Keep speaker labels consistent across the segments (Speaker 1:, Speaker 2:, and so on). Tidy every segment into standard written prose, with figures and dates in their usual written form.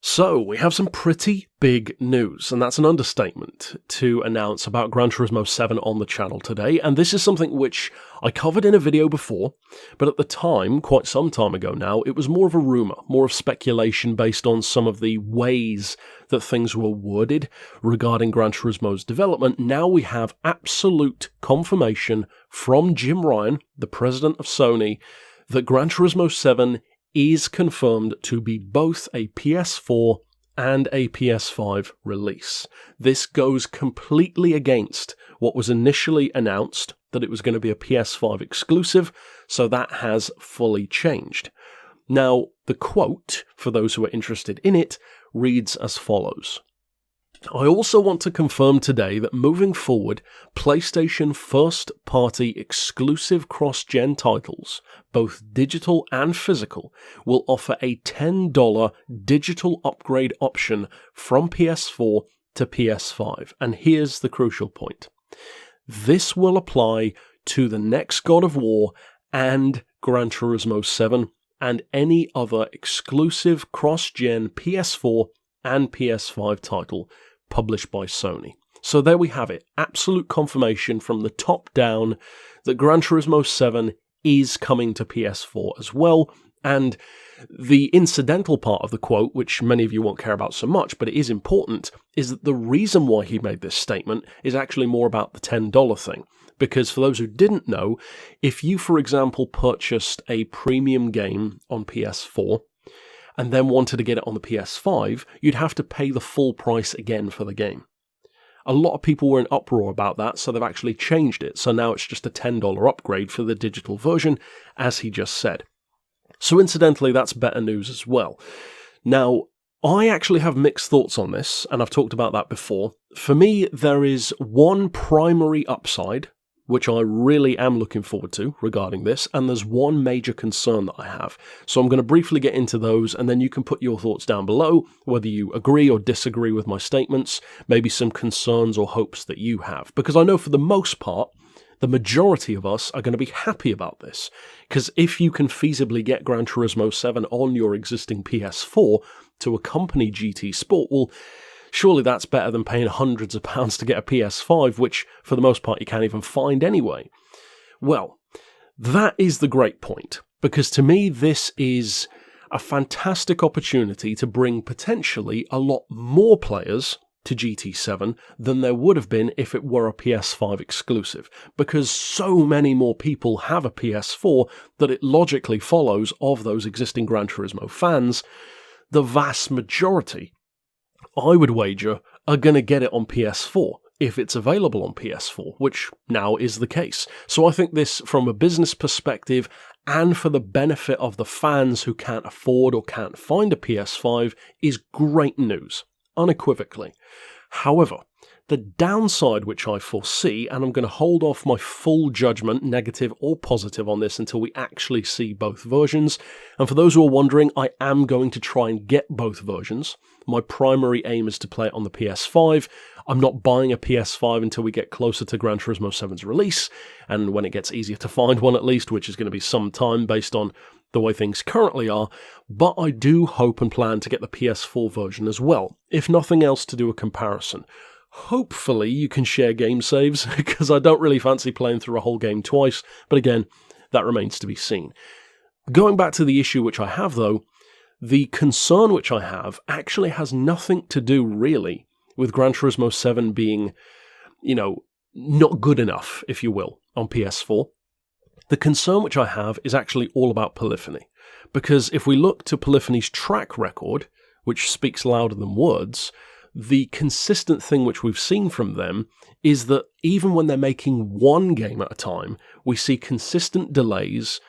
Speaker 1: So, we have some pretty big news, and that's an understatement, to announce about Gran Turismo 7 on the channel today, and this is something which I covered in a video before, but at the time, quite some time ago now, it was more of a rumour, more of speculation based on some of the ways that things were worded regarding Gran Turismo's development. Now we have absolute confirmation from Jim Ryan, the president of Sony, that Gran Turismo 7 is confirmed to be both a PS4 and a PS5 release. This goes completely against what was initially announced, that it was going to be a PS5 exclusive, so that has fully changed. Now, the quote, for those who are interested in it, reads as follows. I also want to confirm today that moving forward, PlayStation first-party exclusive cross-gen titles, both digital and physical, will offer a $10 digital upgrade option from PS4 to PS5. And here's the crucial point. This will apply to the next God of War and Gran Turismo 7 and any other exclusive cross-gen PS4 and PS5 title published by Sony. So there we have it, absolute confirmation from the top down that Gran Turismo 7 is coming to PS4 as well, and the incidental part of the quote, which many of you won't care about so much, but it is important, is that the reason why he made this statement is actually more about the $10 thing. Because for those who didn't know, if you, for example, purchased a premium game on PS4, and then wanted to get it on the PS5, you'd have to pay the full price again for the game. A lot of people were in uproar about that, so they've actually changed it. So now it's just a $10 upgrade for the digital version, as he just said. So incidentally, that's better news as well. Now, I actually have mixed thoughts on this, and I've talked about that before. For me, there is one primary upside, which I really am looking forward to regarding this, and there's one major concern that I have. So I'm going to briefly get into those, and then you can put your thoughts down below, whether you agree or disagree with my statements, maybe some concerns or hopes that you have. Because I know for the most part, the majority of us are going to be happy about this, because if you can feasibly get Gran Turismo 7 on your existing PS4 to accompany GT Sport, well, surely that's better than paying hundreds of pounds to get a PS5, which for the most part you can't even find anyway. Well, that is the great point, because to me this is a fantastic opportunity to bring potentially a lot more players to GT7 than there would have been if it were a PS5 exclusive, because so many more people have a PS4 that it logically follows of those existing Gran Turismo fans, the vast majority, I would wager, are going to get it on PS4 if it's available on PS4, which now is the case. So I think this, from a business perspective and for the benefit of the fans who can't afford or can't find a PS5, is great news, unequivocally. However, the downside which I foresee, and I'm going to hold off my full judgment, negative or positive, on this until we actually see both versions. And for those who are wondering, I am going to try and get both versions. My primary aim is to play it on the PS5. I'm not buying a PS5 until we get closer to Gran Turismo 7's release, and when it gets easier to find one at least, which is going to be some time based on the way things currently are, but I do hope and plan to get the PS4 version as well, if nothing else to do a comparison. Hopefully you can share game saves, because I don't really fancy playing through a whole game twice, but again, that remains to be seen. Going back to the issue which I have though, the concern which I have actually has nothing to do really with Gran Turismo 7 being, not good enough, if you will, on PS4. The concern which I have is actually all about Polyphony, because if we look to Polyphony's track record, which speaks louder than words, the consistent thing which we've seen from them is that even when they're making one game at a time, we see consistent delays,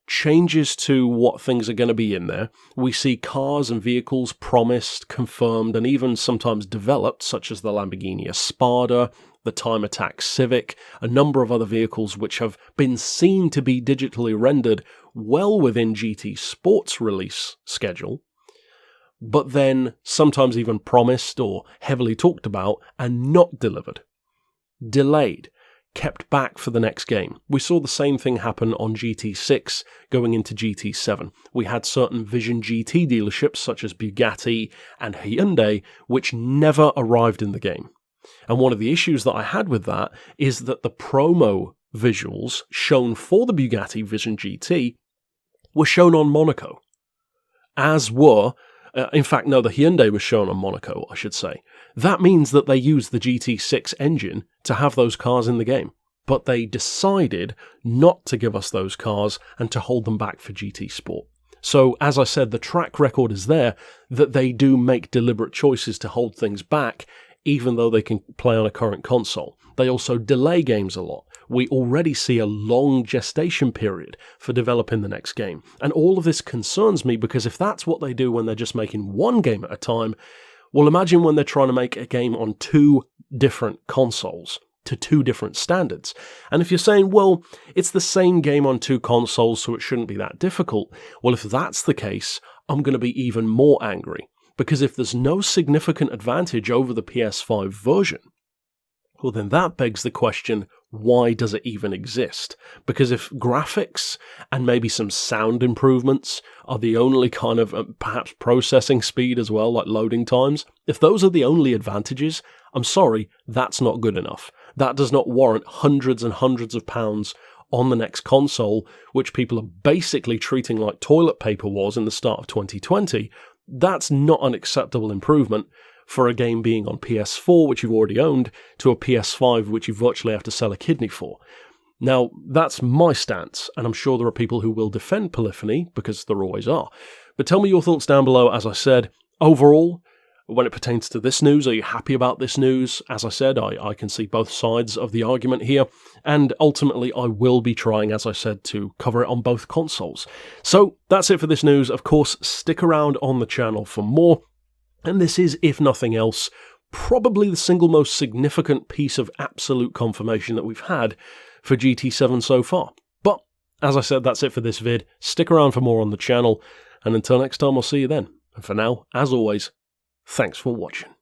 Speaker 1: changes to what things are going to be in there. We see cars and vehicles promised, confirmed, and even sometimes developed, such as the Lamborghini Espada, the Time Attack Civic, a number of other vehicles which have been seen to be digitally rendered well within GT Sport's release schedule, but then sometimes even promised or heavily talked about and not delivered. Delayed. kept back for the next game. We saw the same thing happen on GT6 going into GT7. We had certain Vision GT dealerships such as Bugatti and Hyundai which never arrived in the game. And one of the issues that I had with that is that the promo visuals shown for the Bugatti Vision GT were shown on Monaco, as were, in fact, no, the Hyundai was shown on Monaco, I should say. That means that they used the GT6 engine to have those cars in the game, but they decided not to give us those cars and to hold them back for GT Sport. So, as I said, the track record is there that they do make deliberate choices to hold things back, even though they can play on a current console. They also delay games a lot. We already see a long gestation period for developing the next game. And all of this concerns me because if that's what they do when they're just making one game at a time, well, imagine when they're trying to make a game on 2 different consoles to 2 different standards. And if you're saying, well, it's the same game on 2 consoles, so it shouldn't be that difficult. Well, if that's the case, I'm going to be even more angry. Because if there's no significant advantage over the PS5 version, well then that begs the question, why does it even exist? Because if graphics and maybe some sound improvements are the only kind of perhaps processing speed as well, like loading times, if those are the only advantages, I'm sorry, that's not good enough. That does not warrant hundreds and hundreds of pounds on the next console, which people are basically treating like toilet paper was in the start of 2020. That's not an acceptable improvement for a game being on PS4, which you've already owned, to a PS5, which you virtually have to sell a kidney for. Now, that's my stance, and I'm sure there are people who will defend polyphony, because there always are. But tell me your thoughts down below. As I said, overall, when it pertains to this news, are you happy about this news? As I said, I can see both sides of the argument here, and ultimately I will be trying, as I said, to cover it on both consoles. So that's it for this news. Of course, stick around on the channel for more, and this is, if nothing else, probably the single most significant piece of absolute confirmation that we've had for GT7 so far. But, as I said, that's it for this vid. Stick around for more on the channel, and until next time, I'll see you then. And for now, as always, thanks for watching.